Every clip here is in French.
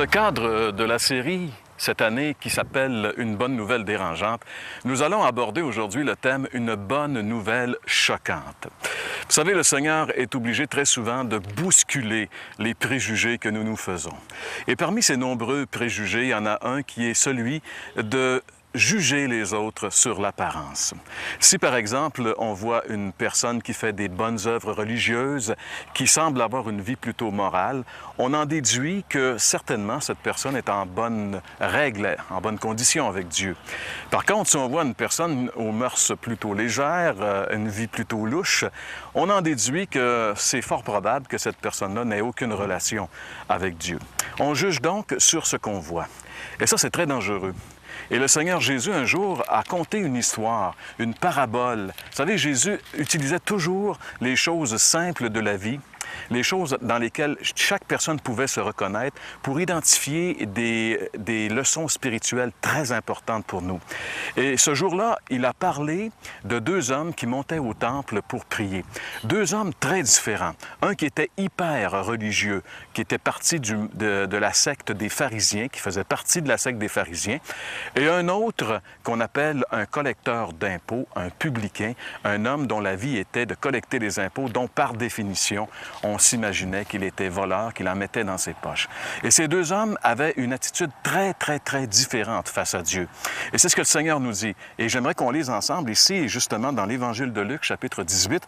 le cadre de la série cette année qui s'appelle « Une bonne nouvelle dérangeante », nous allons aborder aujourd'hui le thème « Une bonne nouvelle choquante ». Vous savez, le Seigneur est obligé très souvent de bousculer les préjugés que nous nous faisons. Et parmi ces nombreux préjugés, il y en a un qui est celui de juger les autres sur l'apparence. Si, par exemple, on voit une personne qui fait des bonnes œuvres religieuses, qui semble avoir une vie plutôt morale, on en déduit que certainement cette personne est en bonne règle, en bonne condition avec Dieu. Par contre, si on voit une personne aux mœurs plutôt légères, une vie plutôt louche, on en déduit que c'est fort probable que cette personne-là n'ait aucune relation avec Dieu. On juge donc sur ce qu'on voit. Et ça, c'est très dangereux. Et le Seigneur Jésus, un jour, a conté une histoire, une parabole. Vous savez, Jésus utilisait toujours les choses simples de la vie, les choses dans lesquelles chaque personne pouvait se reconnaître pour identifier des leçons spirituelles très importantes pour nous. Et ce jour-là, il a parlé de deux hommes qui montaient au temple pour prier. Deux hommes très différents. Un qui était hyper religieux, qui était parti de la secte des pharisiens, qui faisait partie de la secte des pharisiens, et un autre qu'on appelle un collecteur d'impôts, un publicain, un homme dont la vie était de collecter des impôts, dont par définition, on s'imaginait qu'il était voleur, qu'il en mettait dans ses poches. Et ces deux hommes avaient une attitude très différente face à Dieu. Et c'est ce que le Seigneur nous dit. Et j'aimerais qu'on lise ensemble ici, justement dans l'Évangile de Luc, chapitre 18,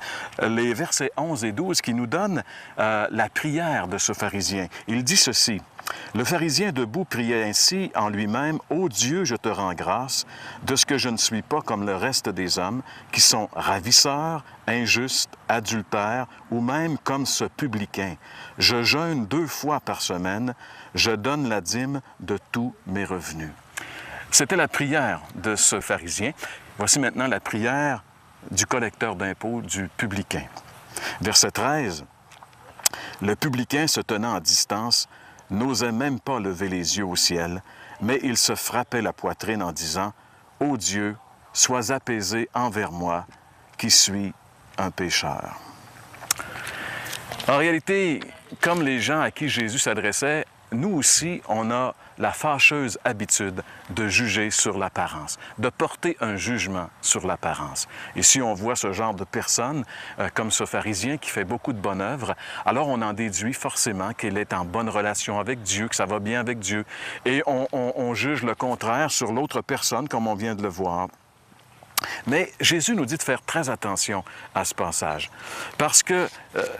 les versets 11 et 12 qui nous donnent la prière de ce pharisien. Il dit ceci: « Le pharisien debout priait ainsi en lui-même: « Ô Dieu, je te rends grâce de ce que je ne suis pas comme le reste des hommes, qui sont ravisseurs, injustes, adultères, ou même comme ce publicain. Je jeûne 2 fois par semaine, je donne la dîme de tous mes revenus. » C'était la prière de ce pharisien. Voici maintenant la prière du collecteur d'impôts, du publicain. Verset 13. « Le publicain, se tenant à distance, n'osait même pas lever les yeux au ciel, mais il se frappait la poitrine en disant: « Ô Dieu, sois apaisé envers moi, qui suis un pécheur. » En réalité, comme les gens à qui Jésus s'adressait, nous aussi, on a la fâcheuse habitude de juger sur l'apparence, de porter un jugement sur l'apparence. Et si on voit ce genre de personne, comme ce pharisien qui fait beaucoup de bonnes œuvres, alors on en déduit forcément qu'il est en bonne relation avec Dieu, que ça va bien avec Dieu. Et on juge le contraire sur l'autre personne, comme on vient de le voir. Mais Jésus nous dit de faire très attention à ce passage. Parce que,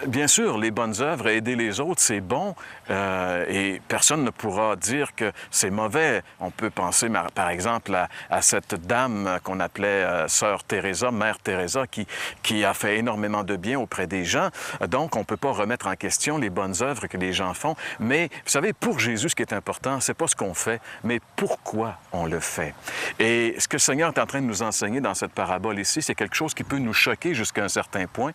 bien sûr, les bonnes œuvres et aider les autres, c'est bon, et personne ne pourra dire que c'est mauvais. On peut penser, par exemple, à cette dame qu'on appelait Sœur Teresa, Mère Teresa, qui a fait énormément de bien auprès des gens. Donc, on ne peut pas remettre en question les bonnes œuvres que les gens font. Mais, vous savez, pour Jésus, ce qui est important, c'est pas ce qu'on fait, mais pourquoi on le fait. Et ce que le Seigneur est en train de nous enseigner dans cette parabole ici, c'est quelque chose qui peut nous choquer jusqu'à un certain point,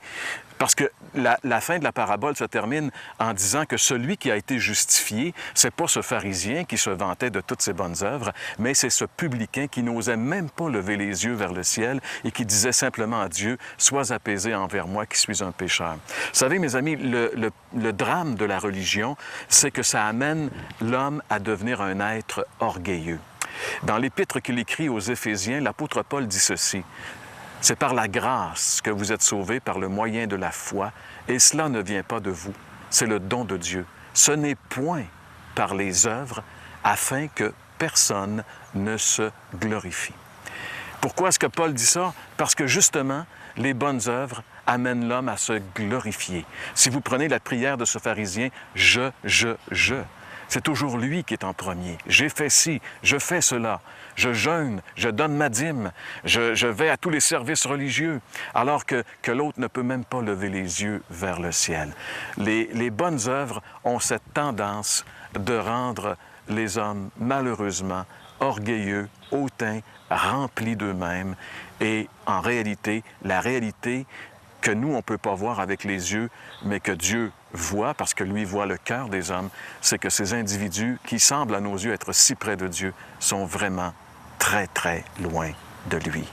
parce que la fin de la parabole se termine en disant que celui qui a été justifié, c'est pas ce pharisien qui se vantait de toutes ses bonnes œuvres, mais c'est ce publicain qui n'osait même pas lever les yeux vers le ciel et qui disait simplement à Dieu: « Sois apaisé envers moi qui suis un pécheur. » Vous savez, mes amis, le drame de la religion, c'est que ça amène l'homme à devenir un être orgueilleux. Dans l'épître qu'il écrit aux Éphésiens, l'apôtre Paul dit ceci: « C'est par la grâce que vous êtes sauvés par le moyen de la foi, et cela ne vient pas de vous, c'est le don de Dieu. Ce n'est point par les œuvres, afin que personne ne se glorifie. » Pourquoi est-ce que Paul dit ça? Parce que justement, les bonnes œuvres amènent l'homme à se glorifier. Si vous prenez la prière de ce pharisien, je, c'est toujours lui qui est en premier. J'ai fait ci, je fais cela, je jeûne, je donne ma dîme, je vais à tous les services religieux, alors que l'autre ne peut même pas lever les yeux vers le ciel. Les bonnes œuvres ont cette tendance de rendre les hommes, malheureusement, orgueilleux, hautains, remplis d'eux-mêmes. Et en réalité, la réalité que nous, on ne peut pas voir avec les yeux, mais que Dieu voit, parce que lui voit le cœur des hommes, c'est que ces individus qui semblent à nos yeux être si près de Dieu sont vraiment très loin de lui.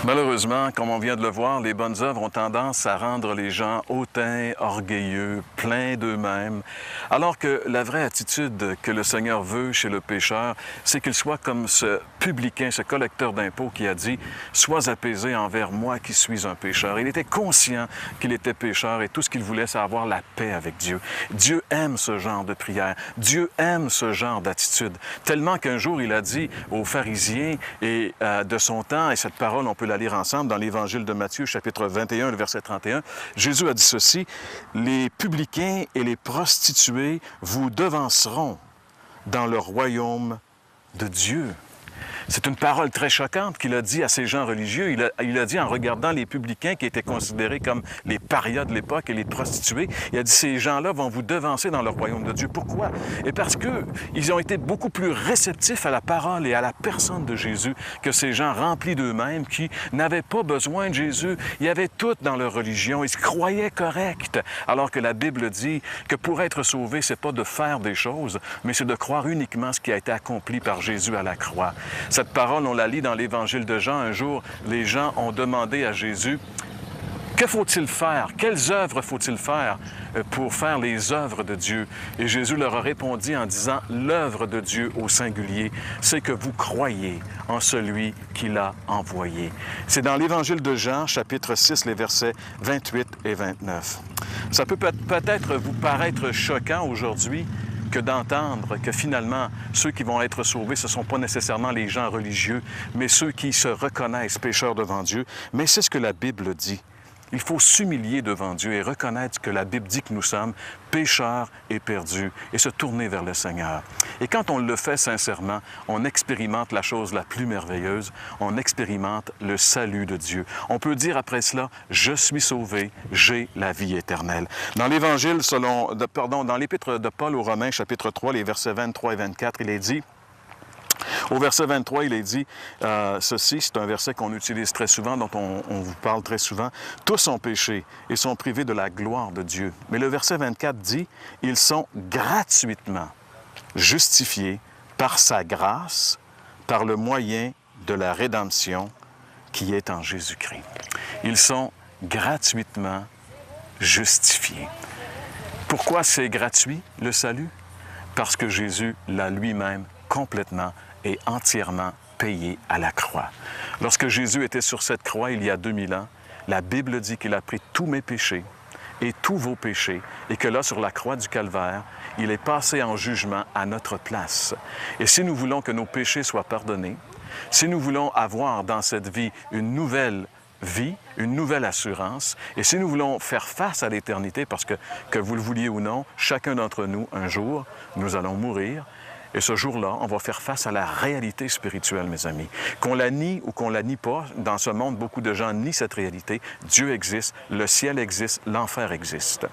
Malheureusement, comme on vient de le voir, les bonnes œuvres ont tendance à rendre les gens hautains, orgueilleux, pleins d'eux-mêmes, alors que la vraie attitude que le Seigneur veut chez le pécheur, c'est qu'il soit comme ce publicain, ce collecteur d'impôts qui a dit « Sois apaisé envers moi qui suis un pécheur ». Il était conscient qu'il était pécheur et tout ce qu'il voulait, c'est avoir la paix avec Dieu. Dieu aime ce genre de prière. Dieu aime ce genre d'attitude. Tellement qu'un jour, il a dit aux pharisiens et de son temps, et cette parole, on peut la lire ensemble dans l'Évangile de Matthieu, chapitre 21, le verset 31. Jésus a dit ceci, « Les publicains et les prostituées vous devanceront dans le royaume de Dieu. » C'est une parole très choquante qu'il a dit à ces gens religieux. Il a dit en regardant les publicains qui étaient considérés comme les parias de l'époque et les prostituées, il a dit ces gens-là vont vous devancer dans le royaume de Dieu. Pourquoi? Et parce qu'ils ont été beaucoup plus réceptifs à la parole et à la personne de Jésus que ces gens remplis d'eux-mêmes qui n'avaient pas besoin de Jésus. Ils avaient tout dans leur religion. Ils se croyaient corrects. Alors que la Bible dit que pour être sauvé, c'est pas de faire des choses, mais c'est de croire uniquement ce qui a été accompli par Jésus à la croix. Cette parole, on la lit dans l'Évangile de Jean. Un jour, les gens ont demandé à Jésus, « Que faut-il faire? Quelles œuvres faut-il faire pour faire les œuvres de Dieu? » Et Jésus leur a répondu en disant, « L'œuvre de Dieu au singulier, c'est que vous croyez en celui qui l'a envoyé. » C'est dans l'Évangile de Jean, chapitre 6, les versets 28 et 29. Ça peut peut-être vous paraître choquant aujourd'hui, que d'entendre que finalement, ceux qui vont être sauvés, ce ne sont pas nécessairement les gens religieux, mais ceux qui se reconnaissent pécheurs devant Dieu. Mais c'est ce que la Bible dit. Il faut s'humilier devant Dieu et reconnaître que la Bible dit que nous sommes pécheurs et perdus et se tourner vers le Seigneur. Et quand on le fait sincèrement, on expérimente la chose la plus merveilleuse, on expérimente le salut de Dieu. On peut dire après cela, « Je suis sauvé, j'ai la vie éternelle ». Dans l'Évangile dans l'Épître de Paul aux Romains, chapitre 3, les versets 23 et 24, il est dit, au verset 23, il est dit ceci, c'est un verset qu'on utilise très souvent, dont on vous parle très souvent. « Tous ont péché et sont privés de la gloire de Dieu. » Mais le verset 24 dit, « Ils sont gratuitement justifiés par sa grâce, par le moyen de la rédemption qui est en Jésus-Christ. » Ils sont gratuitement justifiés. Pourquoi c'est gratuit, le salut? Parce que Jésus l'a lui-même complètement et entièrement payé à la croix. Lorsque Jésus était sur cette croix il y a 2000 ans, la Bible dit qu'il a pris tous mes péchés et tous vos péchés, et que là, sur la croix du Calvaire, il est passé en jugement à notre place. Et si nous voulons que nos péchés soient pardonnés, si nous voulons avoir dans cette vie une nouvelle vie, une nouvelle assurance, et si nous voulons faire face à l'éternité, parce que vous le vouliez ou non, chacun d'entre nous, un jour, nous allons mourir, et ce jour-là, on va faire face à la réalité spirituelle, mes amis. Qu'on la nie ou qu'on la nie pas, dans ce monde, beaucoup de gens nient cette réalité. Dieu existe, le ciel existe, l'enfer existe.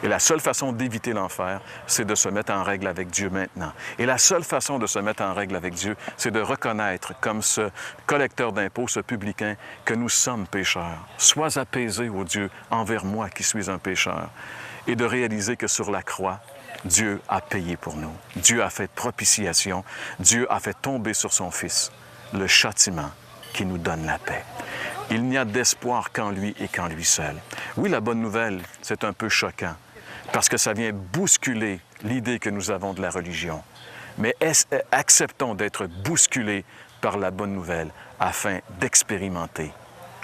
Et la seule façon d'éviter l'enfer, c'est de se mettre en règle avec Dieu maintenant. Et la seule façon de se mettre en règle avec Dieu, c'est de reconnaître, comme ce collecteur d'impôts, ce publicain, que nous sommes pécheurs. Sois apaisé, ô Dieu, envers moi qui suis un pécheur. Et de réaliser que sur la croix, Dieu a payé pour nous. Dieu a fait propitiation. Dieu a fait tomber sur son Fils le châtiment qui nous donne la paix. Il n'y a d'espoir qu'en lui et qu'en lui seul. Oui, la bonne nouvelle, c'est un peu choquant parce que ça vient bousculer l'idée que nous avons de la religion. Mais acceptons d'être bousculés par la bonne nouvelle afin d'expérimenter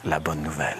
la bonne nouvelle.